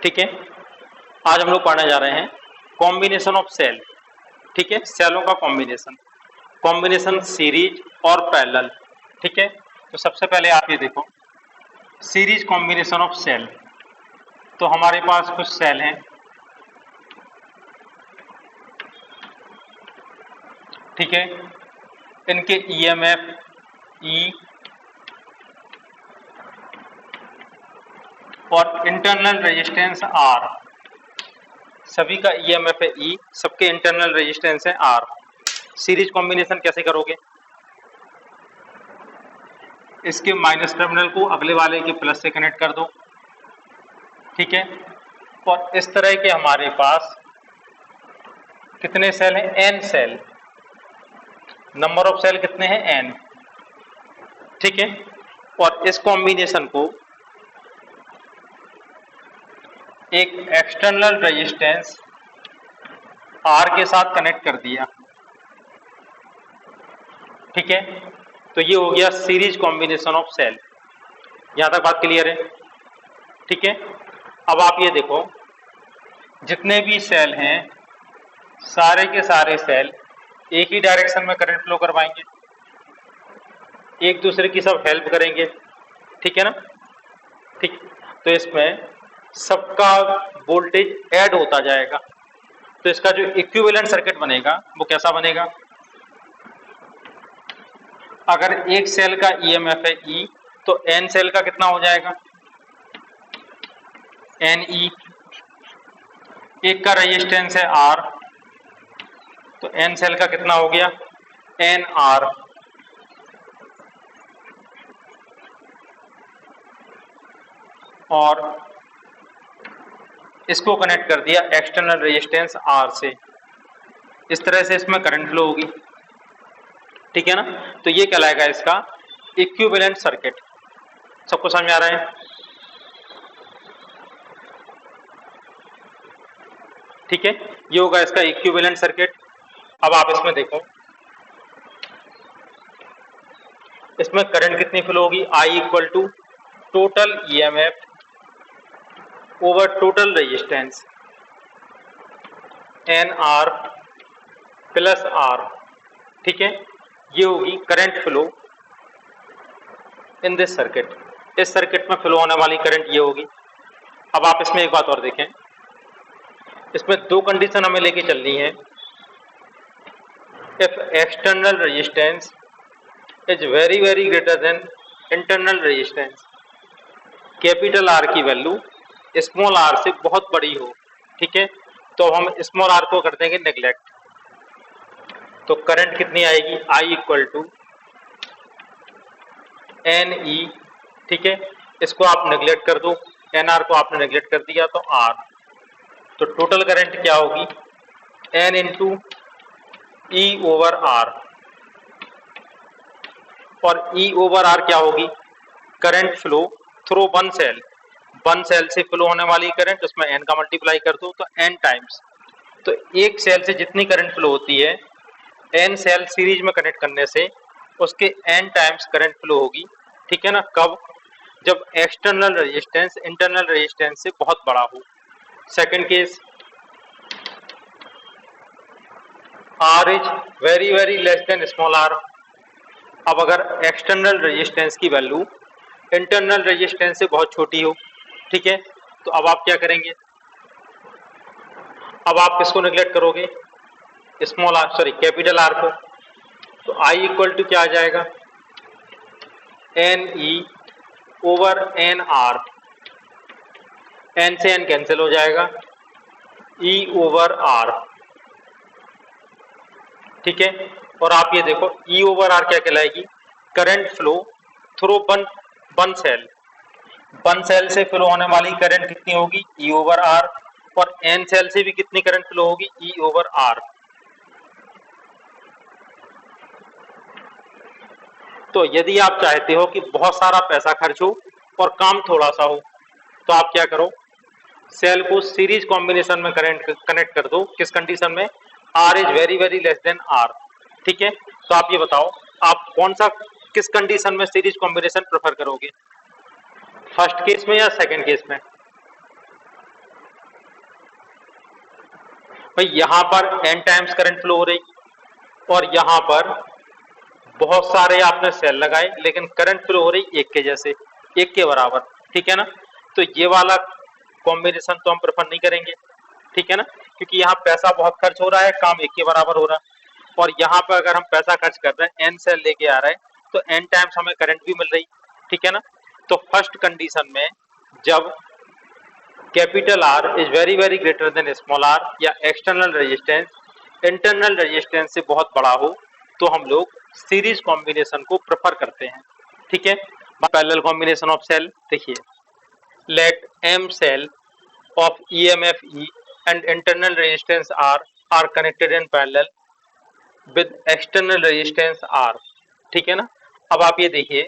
ठीक है। आज हम लोग पढ़ने जा रहे हैं कॉम्बिनेशन ऑफ सेल। ठीक है, सेलों का कॉम्बिनेशन, कॉम्बिनेशन सीरीज और पैरेलल। ठीक है, तो सबसे पहले आप ये देखो सीरीज कॉम्बिनेशन ऑफ सेल। तो हमारे पास कुछ सेल हैं, ठीक है, इनके ईएमएफ ई और इंटरनल रेजिस्टेंस आर, सभी का ईएमएफ है ई, सबके इंटरनल रेजिस्टेंस है आर। सीरीज कॉम्बिनेशन कैसे करोगे? इसके माइनस टर्मिनल को अगले वाले के प्लस से कनेक्ट कर दो, ठीक है। और इस तरह के हमारे पास कितने सेल हैं? N cell. Number of cell कितने हैं? एन, ठीक है। और इस कॉम्बिनेशन को एक एक्सटर्नल रेजिस्टेंस आर के साथ कनेक्ट कर दिया, ठीक है। तो ये हो गया सीरीज कॉम्बिनेशन ऑफ सेल। यहां तक बात क्लियर है? ठीक है। अब आप ये देखो जितने भी सेल हैं सारे के सारे सेल एक ही डायरेक्शन में करंट फ्लो करवाएंगे, एक दूसरे की सब हेल्प करेंगे, ठीक है ना। ठीक, तो इसमें सबका वोल्टेज ऐड होता जाएगा। तो इसका जो इक्विवेलेंट सर्किट बनेगा वो कैसा बनेगा? अगर एक सेल का ईएमएफ है ई, तो एन सेल का कितना हो जाएगा? N E. एक का रेजिस्टेंस है आर, तो एन सेल का कितना हो गया? N R. और इसको कनेक्ट कर दिया एक्सटर्नल रेजिस्टेंस आर से। इस तरह से इसमें करंट फ्लो होगी, ठीक है ना। तो ये कहलाएगा इसका इक्विवेलेंट सर्किट। सबको समझ में आ रहा है? ठीक है, ये होगा इसका इक्विवेलेंट सर्किट। अब आप इसमें देखो इसमें करंट कितनी फ्लो होगी? I equal to total EMF over total resistance N R plus R, ठीक है। ये होगी current flow in this circuit. इस सर्किट में फ्लो होने वाली करंट ये होगी। अब आप इसमें एक बात और देखें, इसमें दो कंडीशन हमें लेके चलनी है। If external resistance is very very greater than internal resistance, capital R की वैल्यू स्मॉल आर से बहुत बड़ी हो, ठीक है, तो हम स्मॉल आर को कर देंगे नेग्लेक्ट। तो करंट कितनी आएगी? आई इक्वल टू एन ई, ठीक है। इसको आप नेग्लेक्ट कर दो, एन आर को आपने नेग्लेक्ट कर दिया तो आर। तो टोटल करंट क्या होगी? N into E over R. और ई ओवर आर क्या होगी? Current flow through one cell. One cell से फ्लो होने वाली करंट, उसमें एन का मल्टीप्लाई कर दो तो एन टाइम्स। तो एक सेल से जितनी करंट फ्लो होती है एन सेल सीरीज में कनेक्ट करने से उसके एन टाइम्स करंट फ्लो होगी, ठीक है ना। कब? जब एक्सटर्नल रेजिस्टेंस इंटरनल रेजिस्टेंस से बहुत बड़ा हो। Second case, R is very very less than small R. अब अगर एक्सटर्नल रेजिस्टेंस की वैल्यू इंटरनल रेजिस्टेंस से बहुत छोटी हो, ठीक है, तो अब आप क्या करेंगे? अब आप किसको नेग्लेक्ट करोगे? Small R, sorry capital R को। तो आई इक्वल टू क्या आ जाएगा? N E over N R. N से एन कैंसिल हो जाएगा, ई ओवर आर, ठीक है। और आप ये देखो ई ओवर आर क्या कहलाएगी? Current flow through one cell. One cell से फ्लो होने वाली करंट कितनी होगी? E over R. और एन सेल से भी कितनी करंट फ्लो होगी? E over R. तो यदि आप चाहते हो कि बहुत सारा पैसा खर्च हो और काम थोड़ा सा हो, तो आप क्या करो? सेल को सीरीज कॉम्बिनेशन में करंट कनेक्ट कर दो। किस कंडीशन में? R is very very less than R, ठीक है। तो आप ये बताओ आप कौन सा किस कंडीशन में सीरीज कॉम्बिनेशन प्रेफर करोगे? फर्स्ट केस में या सेकंड केस में? भाई यहाँ पर n टाइम्स करंट फ्लो हो रही और यहाँ पर बहुत सारे आपने सेल लगाए लेकिन करंट फ्लो हो रही एक के जैसे, एक के बराबर, ठीक है ना। तो ये वाला कॉम्बिनेशन तो हम प्रेफर नहीं करेंगे, ठीक है ना, क्योंकि यहाँ पैसा बहुत खर्च हो रहा है, काम एक के बराबर हो रहा है। और यहाँ पर अगर हम पैसा खर्च कर रहे हैं, n सेल लेके आ रहे हैं, तो n टाइम्स हमें करंट भी मिल रही, ठीक है ना। तो फर्स्ट कंडीशन में जब capital R is very very greater than small r या एक्सटर्नल रेजिस्टेंस इंटरनल रेजिस्टेंस से बहुत बड़ा हो, तो हम लोग सीरीज कॉम्बिनेशन को प्रेफर करते हैं, ठीक है। पैरेलल कॉम्बिनेशन ऑफ सेल देखिए, let m cell of EMF E and internal resistance R are connected in parallel with external resistance R, ठीक है ना। अब आप ये देखिए,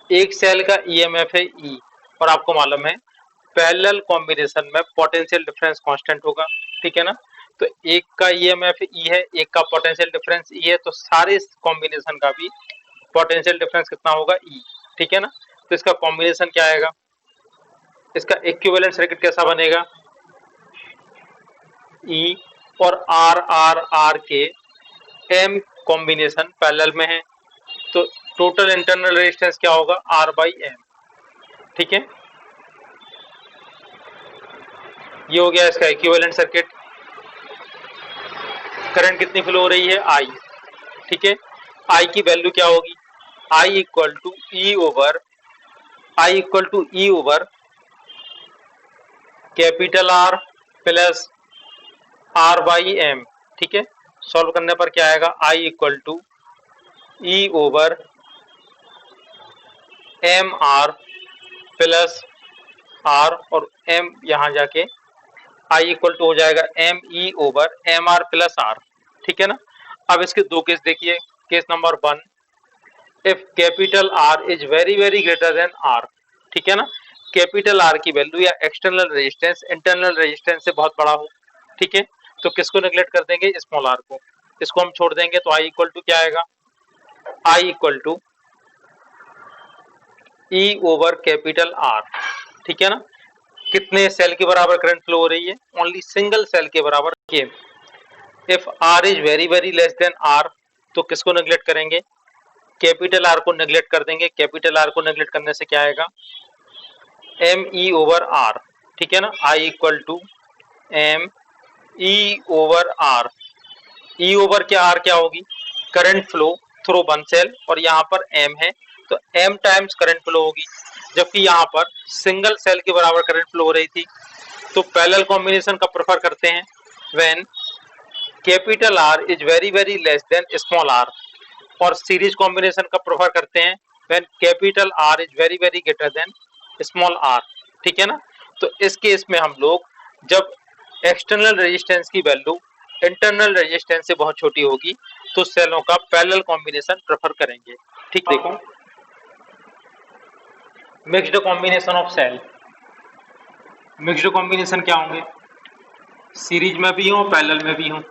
एक सेल का EMF है E और आपको मालूम है पैरेलल कॉम्बिनेशन में पोटेंशियल डिफरेंस कांस्टेंट होगा, ठीक है ना। तो एक का EMF E है, एक का पोटेंशियल डिफरेंस E है, तो सारे कॉम्बिनेशन का भी पोटेंशियल डिफरेंस कितना होगा E, ठीक है ना। तो इसका कॉम्बिनेशन क्या आएगा, इसका इक्विवेलेंट सर्किट कैसा बनेगा, E और R के M कॉम्बिनेशन पैरेलल में है, तो टोटल इंटरनल रेजिस्टेंस क्या होगा R/M, ठीक है। ये हो गया इसका इक्विवेलेंट सर्किट। करंट कितनी फ्लो हो रही है I, ठीक है। I की वैल्यू क्या होगी, I equal to E over capital R plus R/M, ठीक है। सॉल्व करने पर क्या आएगा, I equal to E over MR plus R और M यहाँ जाके I इक्वल टू हो जाएगा ME over MR plus R, ठीक है ना। अब इसके दो केस देखिए, case number 1, if capital R is very very greater than R, ठीक है ना। कैपिटल R की वैल्यू या एक्सटर्नल रेजिस्टेंस इंटरनल रेजिस्टेंस से बहुत बड़ा हो, ठीक है। तो किसको नेग्लेक्ट कर देंगे, स्मॉल r को, इसको हम छोड़ देंगे। तो I इक्वल टू क्या आएगा, I equal to E over capital R, ठीक है ना। कितने सेल के बराबर करंट फ्लो हो रही है, ओनली सिंगल सेल के बराबर के। If R is very very less then R, तो किसको नेग्लेक्ट करेंगे, कैपिटल R को नेग्लेक्ट कर देंगे। कैपिटल R को नेग्लेक्ट करने से क्या आएगा, ME ओवर R, ठीक है ना। I equal to ME over R, E over क्या R क्या होगी, current flow through one cell, और यहाँ पर M है तो M टाइम्स करंट फ्लो होगी, जबकि यहाँ पर सिंगल सेल के बराबर करंट फ्लो हो रही थी। तो पैरेलल कॉम्बिनेशन का प्रेफर करते हैं when capital R is very very less than small r, और सीरीज कॉम्बिनेशन का प्रेफर करते हैं when capital R is very very greater than small r, ठीक है ना। तो इस केस में हम लोग जब एक्सटर्नल रेजिस्टेंस की वैल्यू इंटरनल रेजिस्टेंस से बहुत छोटी होगी तो सेलों का पैरेलल कॉम्बिनेशन प्रेफर करेंगे, ठीक। देखो, mixed combination of cell, mixed combination क्या होंगे, सीरीज में भी हो पैरेलल में भी हो।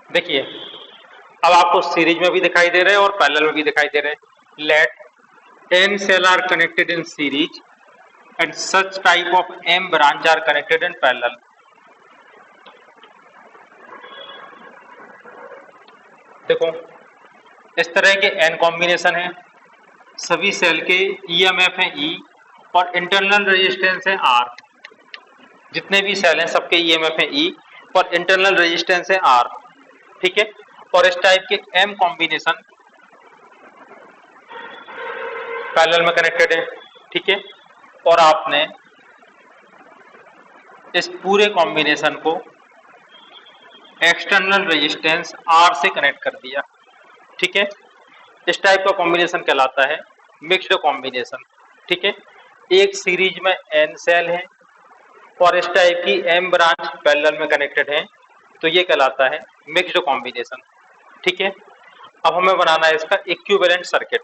देखिए, अब आपको सीरीज में भी दिखाई दे रहे हैं और पैरेलल में भी दिखाई दे रहे हैं। Let n cell are connected in series and such type of m branch are connected in parallel. देखो, इस तरह के n कॉम्बिनेशन है, सभी सेल के EMF है E और इंटरनल रेजिस्टेंस है R। जितने भी सेल हैं सबके EMF है E और इंटरनल रेजिस्टेंस है R, ठीक है। और इस टाइप के M कॉम्बिनेशन पैरेलल में कनेक्टेड है, ठीक है। और आपने इस पूरे कॉम्बिनेशन को एक्सटर्नल रेजिस्टेंस R से कनेक्ट कर दिया, ठीक है। इस टाइप का कॉम्बिनेशन कहलाता है मिक्स्ड कॉम्बिनेशन, ठीक है। एक सीरीज में n सेल है और इस टाइप की m ब्रांच पैरेलल में कनेक्टेड है, तो ये कहलाता है मिक्स्ड कॉम्बिनेशन, ठीक है। अब हमें बनाना है इसका इक्विवेलेंट सर्किट।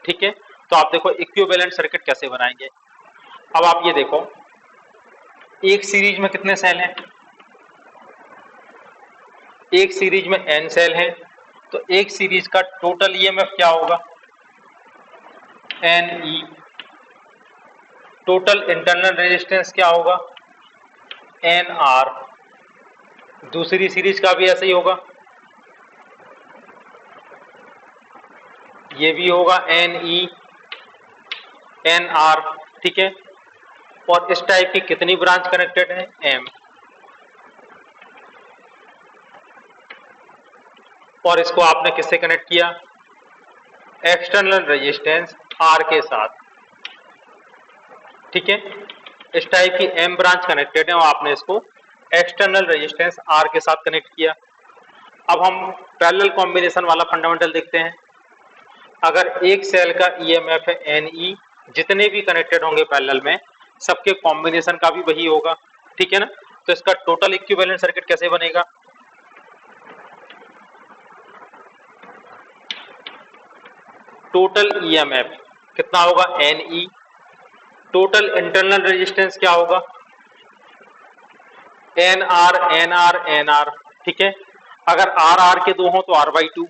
ठीक है, तो आप देखो इक्विवेलेंट सर्किट कैसे बनाएंगे। अब आप ये देखो, एक सीरीज में कितने सेल हैं? एक सीरीज में n सेल हैं, तो एक सीरीज का टोटल ईएमएफ क्या होगा? NE। टोटल इंटरनल रेजिस्टेंस क्या होगा? NR। दूसरी सीरीज का भी ऐसे ही होगा, ये भी होगा NE NR। ठीक है, और इस टाइप की कितनी ब्रांच कनेक्टेड है? M। और इसको आपने किससे कनेक्ट किया? एक्सटर्नल रेजिस्टेंस R के साथ। ठीक है, इस टाइप की M ब्रांच कनेक्टेड है और आपने इसको एक्सटर्नल रेजिस्टेंस R के साथ कनेक्ट किया। अब हम पैरेलल कॉम्बिनेशन वाला फंडामेंटल देखते हैं। अगर एक सेल का ईएमएफ है NE, जितने भी कनेक्टेड होंगे पैरेलल में सबके कॉम्बिनेशन का भी वही होगा। ठीक है ना, तो इसका टोटल इक्विवेलेंट सर्किट कैसे बनेगा? टोटल ईएमएफ कितना होगा? NE। टोटल इंटरनल रेजिस्टेंस क्या होगा? NR NR NR। ठीक है, अगर RR के दो हो तो R/2,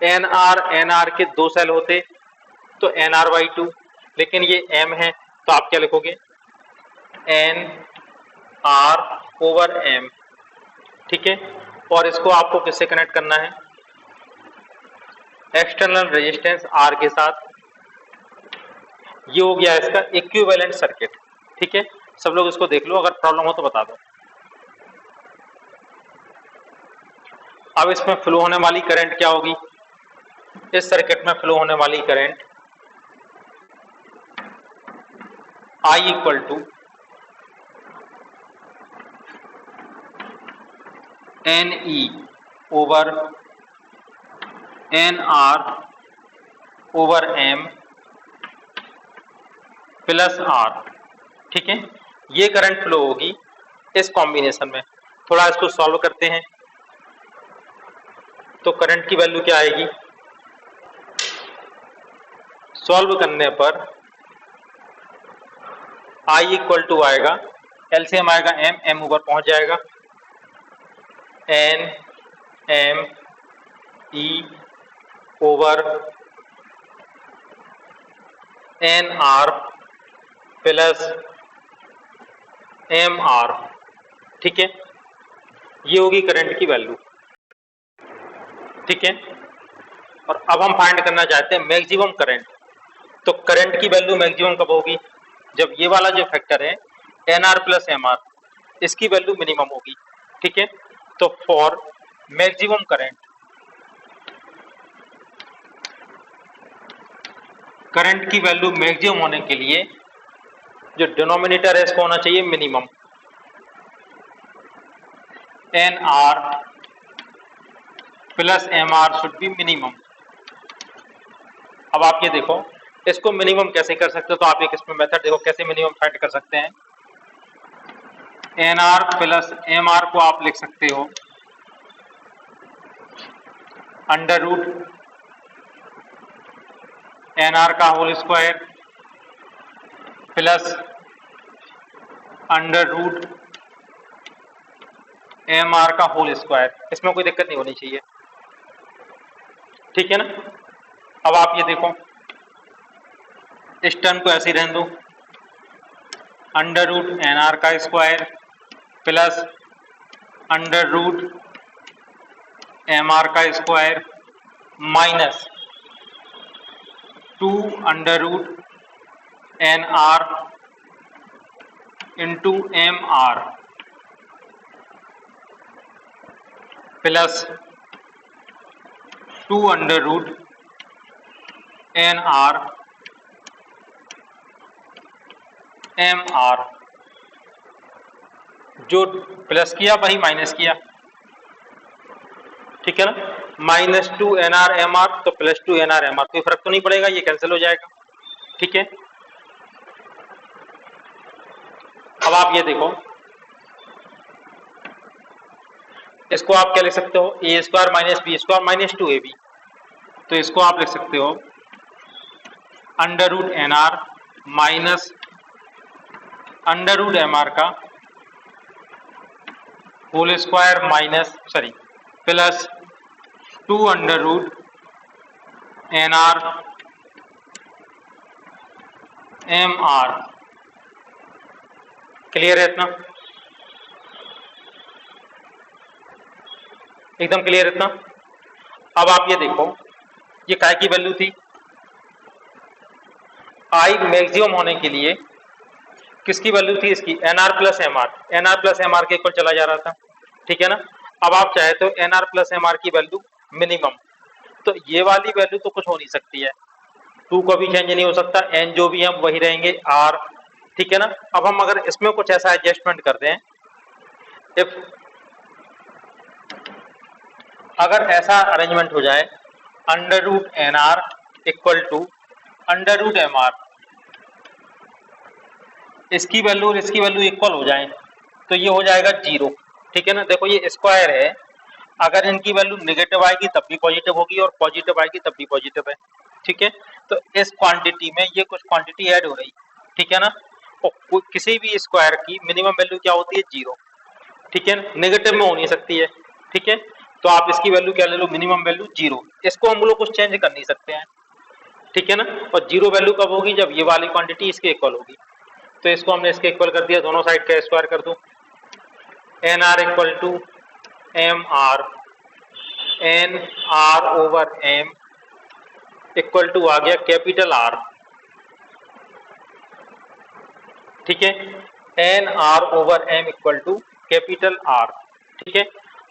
NR NR के दो सेल होते तो NR/2, लेकिन ये M है तो आप क्या लिखोगे? NR/M। ठीक है, और इसको आपको किससे कनेक्ट करना है? एक्सटर्नल रेजिस्टेंस R के साथ। ये हो गया इसका इक्विवेलेंट सर्किट। ठीक है, सब लोग इसको देख लो, अगर प्रॉब्लम हो तो बता दो। अब इसमें फ्लो होने वाली करंट क्या होगी? इस सर्किट में फ्लो होने वाली current I equal to NE over NR over M plus R। ठीक है, ये करंट फ्लो होगी इस कॉम्बिनेशन में। थोड़ा इसको सॉल्व करते हैं, तो करंट की वैल्यू क्या आएगी? सॉल्व करने पर I इक्वल टू आएगा, एलसीएम आएगा M, M ऊपर पहुंच जाएगा, N M E over NR plus MR। ठीक है, ये होगी करंट की वैल्यू। ठीक है, और अब हम फाइंड करना चाहते हैं मैक्सिमम करंट। तो करंट की वैल्यू मैक्सिमम कब होगी? जब ये वाला जो फैक्टर है NR प्लस MR, इसकी वैल्यू मिनिमम होगी। ठीक है, तो फॉर मैक्सिमम करंट, करंट की वैल्यू मैक्सिमम होने के लिए जो डिनोमिनेटर है इसको होना चाहिए minimum. NR plus MR should be minimum. अब आप ये देखो, इसको मिनिमम कैसे कर सकते हो? तो आप एक इसमें मेथड देखो कैसे मिनिमम फाइंड कर सकते हैं। NR प्लस MR को आप लिख सकते हो अंडर रूट NR का whole square plus under root MR का होल स्क्वायर। इसमें कोई दिक्कत नहीं होनी चाहिए। ठीक है ना, अब आप ये देखो, इस टर्म को ऐसे ही रहने दो, अंडर रूट NR का square plus under root MR का square minus 2 under root NR into MR plus 2 under root NR MR। जो प्लस किया वही माइनस किया। ठीक है ना, माइनस 2 NR MR तो प्लस 2 NR MR, कोई फर्क तो नहीं पड़ेगा, ये कैंसिल हो जाएगा। ठीक है, अब आप ये देखो, इसको आप क्या लिख सकते हो? A square minus B square minus 2AB। तो इसको आप लिख सकते हो under root N R minus under root M R का whole square minus plus 2 under root N R M R. Clear है इतना? एकदम क्लियर इतना? अब आप ये देखो, ये काय की वैल्यू थी? आई मैक्सिमम होने के लिए किसकी वैल्यू थी? इसकी N R plus M R. N R plus M R के इक्वल चला जा रहा था, ठीक है ना? अब आप चाहे तो N R plus M R की वैल्यू मिनिमम, तो ये वाली वैल्यू तो कुछ हो नहीं सकती है, 2 को भी चेंज नहीं हो सकता, एन जो भी हम वही रहेंगे आर, ठीक है ना? अब हम अगर इसमें कुछ ऐसा एडजस्टमेंट कर दें, इफ अगर ऐसा अरेंजमेंट हो जाए under root N R equal to under root M R, इसकी वैल्यू और इसकी वैल्यू इक्वल हो जाए तो ये हो जाएगा 0, ठीक है ना? देखो ये स्क्वायर है, अगर इनकी वैल्यू नेगेटिव आएगी तब भी पॉजिटिव होगी और पॉजिटिव आएगी तब भी पॉजिटिव है, ठीक है? तो इस क्वांटिटी में ये कुछ क्वांटिटी ऐड हो रही, ठीक है ना? और किसी भी स्क्वायर की मिनिमम वैल्यू क्या होती है? 0, ठीक है? नेगेटिव में हो नहीं सकती है, ठीक है? तो आप इसकी वैल्यू क्या ले लो? Minimum value 0। इसको हम लोग कुछ चेंज कर नहीं सकते हैं, ठीक है ना? और 0 वैल्यू कब होगी? जब ये वाली क्वांटिटी इसके इक्वल होगी। तो इसको हमने इसके इक्वल कर दिया, दोनों साइड का स्क्वायर कर दो, N R equal to M R, N R over M equal to आ गया कैपिटल आर, ठीक है? N R over M equal to capital R, ठीक है?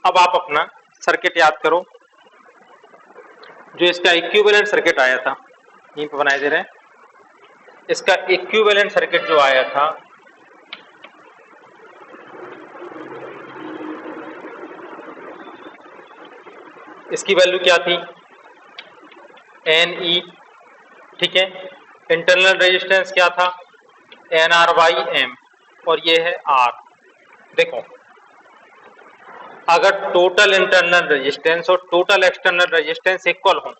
अब आप अपना सर्किट याद करो, जो इसका इक्विवेलेंट सर्किट आया था, यहीं पे बनाए दे रहे हैं, इसका इक्विवेलेंट सर्किट जो आया था इसकी वैल्यू क्या थी? एन ई, ठीक है? इंटरनल रेजिस्टेंस क्या था? एन आर बाई एम, और ये है आर। देखो, अगर टोटल इंटरनल रेजिस्टेंस और टोटल एक्सटर्नल रेजिस्टेंस इक्वल हो,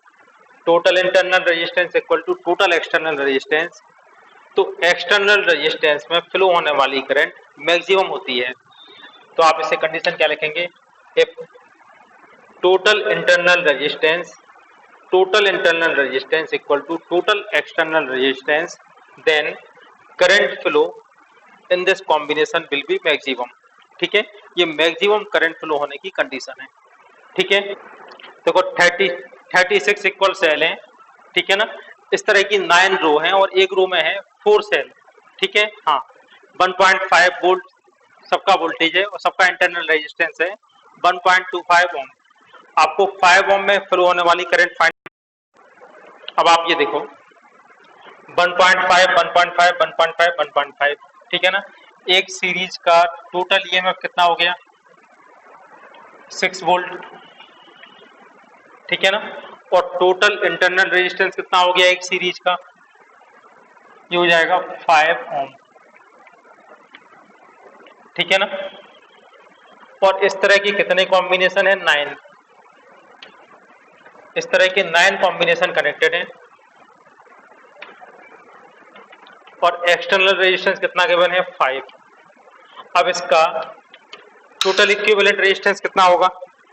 total internal resistance equal to total external resistance, तो एक्सटर्नल रेजिस्टेंस में फ्लो होने वाली करंट मैक्सिमम होती है। तो आप इसे कंडीशन क्या लिखेंगे? If total internal resistance equal to total external resistance, then current flow in this combination will be maximum, ठीक है? ये मैक्सिमम करंट फ्लो होने की कंडीशन है, ठीक है? देखो 36 इक्वल सेल हैं, ठीक है ना? इस तरह की 9 रो हैं और एक रो में है 4 सेल, ठीक है? हाँ, 1.5 वोल्ट सबका वोल्टेज है और सबका इंटरनल रेजिस्टेंस है 1.25 ओम। आपको 5 ओम में फ्लो होने वाली करंट फाइंड। अब आप ये देखो 1.5 1.5 1.5 1.5, ठीक है ना? एक सीरीज का टोटल ईएमएफ कितना हो गया? 6 वोल्ट, ठीक है ना? और टोटल इंटरनल रेजिस्टेंस कितना हो गया एक सीरीज का? ये हो जाएगा 5 ओम, ठीक है ना? और इस तरह की कितने कॉम्बिनेशन है? 9। इस तरह के 9 कॉम्बिनेशन कनेक्टेड हैं और एक्सटर्नल रेजिस्टेंस कितना गिवन है? 5। अब इसका टोटल इक्विवेलेंट रेजिस्टेंस कितना होगा?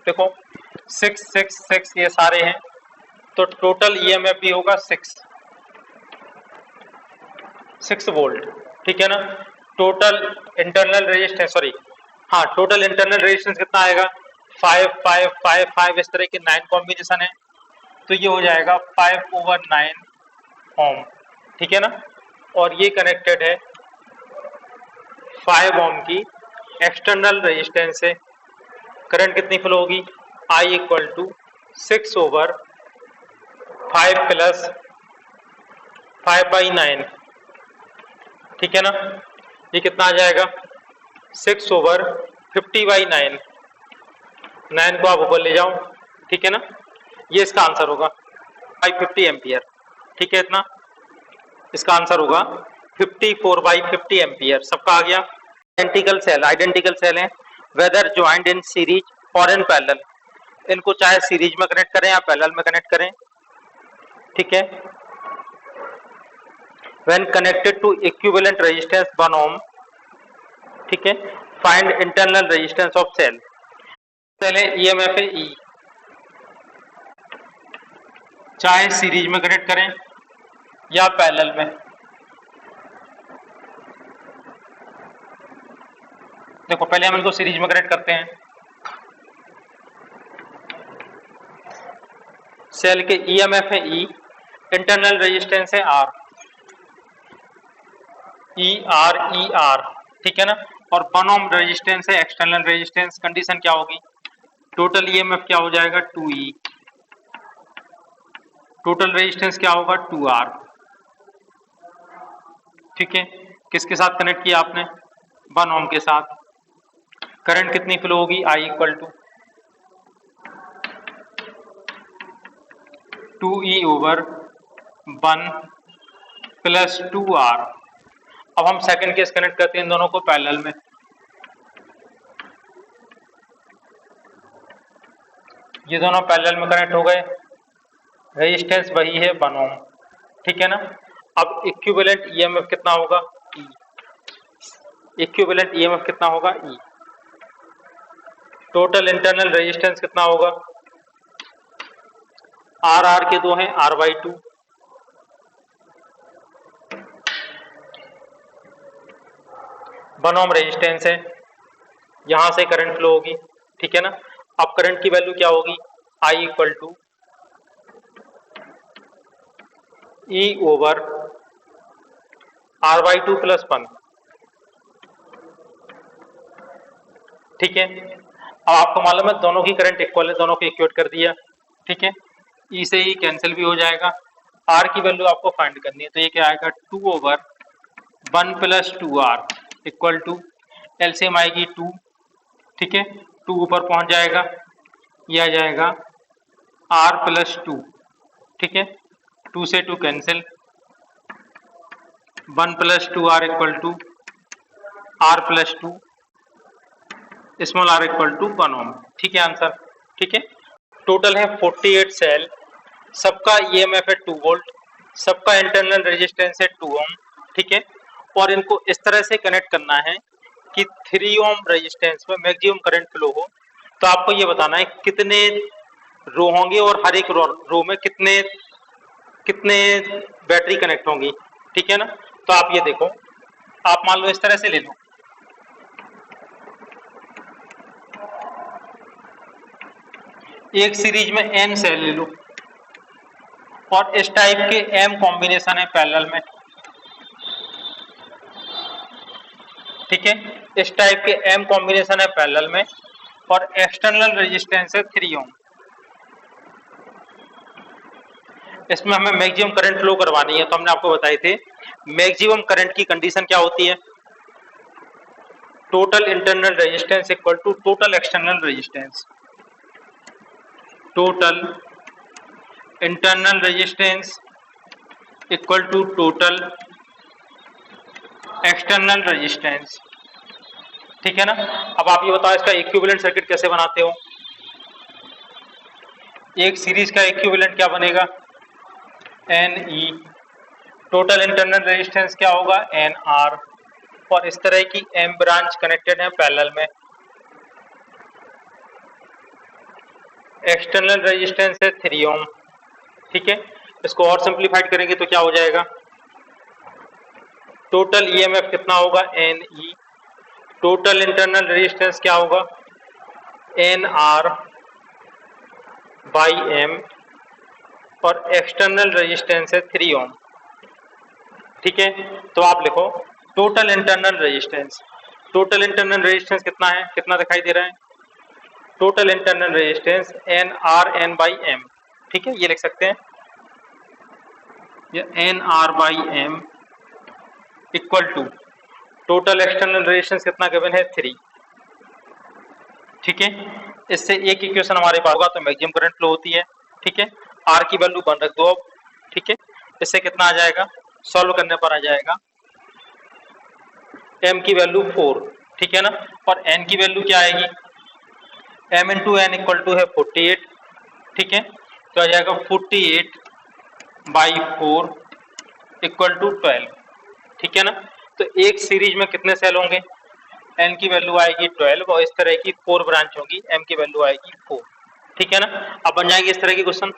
देखो 6 6 6 ये सारे हैं, तो टोटल ईएमएफ भी होगा 6 वोल्ट, ठीक है ना? Total internal resistance total internal resistance कितना आएगा? 5 5 5 5। इस तरह के 9 कॉम्बिनेशन है, तो ये हो जाएगा 5/9 ओम, ठीक है ना? और ये कनेक्टेड है 5 ओम की एक्सटर्नल रेजिस्टेंस से। करंट कितनी फ्लो होगी? I इक्वल टू 6/5 प्लस 5/9, ठीक है ना? ये कितना आ जाएगा? 6/50/9। 9 को आप ऊपर ले जाओ, ठीक है ना? ये इसका आंसर होगा 550 एम्पियर, ठीक है? इतना इसका आंसर होगा 54/50 एम्पियर। सबका आ गया। आइडेंटिकल सेल हैं, वेदर ज्वाइंट इन सीरीज और इन पैरेलल। इनको चाहे सीरीज में कनेक्ट करें या पैरेलल में कनेक्ट करें, ठीक है, when connected to equivalent resistance 1 ohm, ठीक है, find internal resistance of cell. Cell है ईएमएफ है ई, चाहे सीरीज में कनेक्ट करें या पैरेलल में। देखो पहले हम इनको सीरीज में कनेक्ट करते हैं। सेल के ईएमएफ है ई, इंटरनल रेजिस्टेंस है आर, ई आर, ठीक है ना, और 1 ओम रेजिस्टेंस है एक्सटर्नल रेजिस्टेंस। कंडीशन क्या होगी, टोटल ईएमएफ क्या हो जाएगा 2E, टोटल रेजिस्टेंस क्या होगा 2R, ठीक है। किसके साथ कनेक्ट किया आपने, 1 ओम के साथ। करंट कितनी फ्लो होगी, I equal to 2E over 1 plus 2R। अब हम सेकंड केस कनेक्ट करते हैं इन दोनों को पैरेलल में। ये दोनों पैरेलल में कनेक्ट हो गए, रेजिस्टेंस वही है 1 ओम, ठीक है ना। अब इक्विवेलेंट ईएमएफ कितना होगा, E, इक्विवेलेंट ईएमएफ कितना होगा E। टोटल इंटरनल रेजिस्टेंस कितना होगा, आर के दो हैं, R/2, वन ओम रेजिस्टेंस है, यहां से करंट फ्लो होगी, ठीक है ना। अब करंट की वैल्यू क्या होगी, I equal to E over R/2 plus 1, ठीक है। अब आपको मालूम है दोनों की करंट इक्वल है, दोनों को इक्वेट कर दिया, ठीक है। E से ही कैंसिल भी हो जाएगा। R की वैल्यू आपको फाइंड करनी है, तो ये क्या आएगा 2 over 1 plus 2R equal to, LCM आएगी 2, ठीक है, 2 ऊपर पहुंच जाएगा, ये आ जाएगा R प्लस 2, ठीक है, 2 से 2 cancel, 1 plus 2R equal to R plus 2, small r equal to 1 ohm, ठीक है आंसर, ठीक है। टोटल है 48 सेल, सबका ईएमएफ है 2 वोल्ट, सबका इंटरनल रेजिस्टेंस है 2 ओम, ठीक है। और इनको इस तरह से कनेक्ट करना है कि 3 ओम रेजिस्टेंस में मैक्सिमम करंट फ्लो हो। तो आपको ये बताना है कितने रो होंगे और हर एक रो में कितने कितने बैटरी कनेक्ट होंगी, ठीक है ना। तो आप ये देखो, आप मान लो इस तरह से ले लो, एक सीरीज में n सेल ले लो और इस टाइप के m कॉम्बिनेशन है पैरेलल में, ठीक है, इस टाइप के m कॉम्बिनेशन है पैरेलल में और एक्सटर्नल रेजिस्टेंस है 3 ओम। इसमें हमें मैक्सिमम करंट फ्लो करवानी है, तो हमने आपको बताए थे मैक्सिमम करंट की कंडीशन क्या होती है, total internal resistance equal to total external resistance, total internal resistance equal to total external resistance, ठीक है ना। अब आप ये बताओ इसका इक्विवेलेंट सर्किट कैसे बनाते हो। एक सीरीज का इक्विवेलेंट क्या बनेगा, NE, टोटल इंटरनल रेजिस्टेंस क्या होगा NR, और इस तरह की M ब्रांच कनेक्टेड है पैरेलल में, एक्सटर्नल रेजिस्टेंस है 3 ओम, ठीक है। इसको और सिंप्लीफाइड करेंगे तो क्या हो जाएगा, टोटल ईएमएफ कितना होगा NE, टोटल इंटरनल रेजिस्टेंस क्या होगा NR बाई M, और एक्सटर्नल रेजिस्टेंस है 3 ओम, ठीक है। तो आप लिखो total internal resistance, total internal resistance कितना है, कितना दिखाई दे रहा है, total internal resistance NRN by M, ठीक है, ये लिख सकते हैं, ये NR by M equal to total external resistance कितना गिवन है 3, ठीक है। इससे एक इक्वेशन हमारे पास होगा तो मैक्सिमम करंट फ्लो होती है, ठीक है। R की वैल्यू 1 रख दो अब, ठीक है। इससे कितना आ जाएगा, सॉल्व करने पर आ जाएगा M की वैल्यू 4, ठीक है ना, और N की वैल्यू क्या आएगी, M into N equal to है 48, ठीक है। तो आ जाएगा 48 बाई 4 इक्वल टू 12, ठीक है ना। तो एक सीरीज में कितने सेल होंगे, n की वैल्यू आएगी 12 और इस तरह की 4 ब्रांच होगी, m की वैल्यू आएगी 4, ठीक है ना। अब बन जाएंगे इस तरह के क्वेश्चन।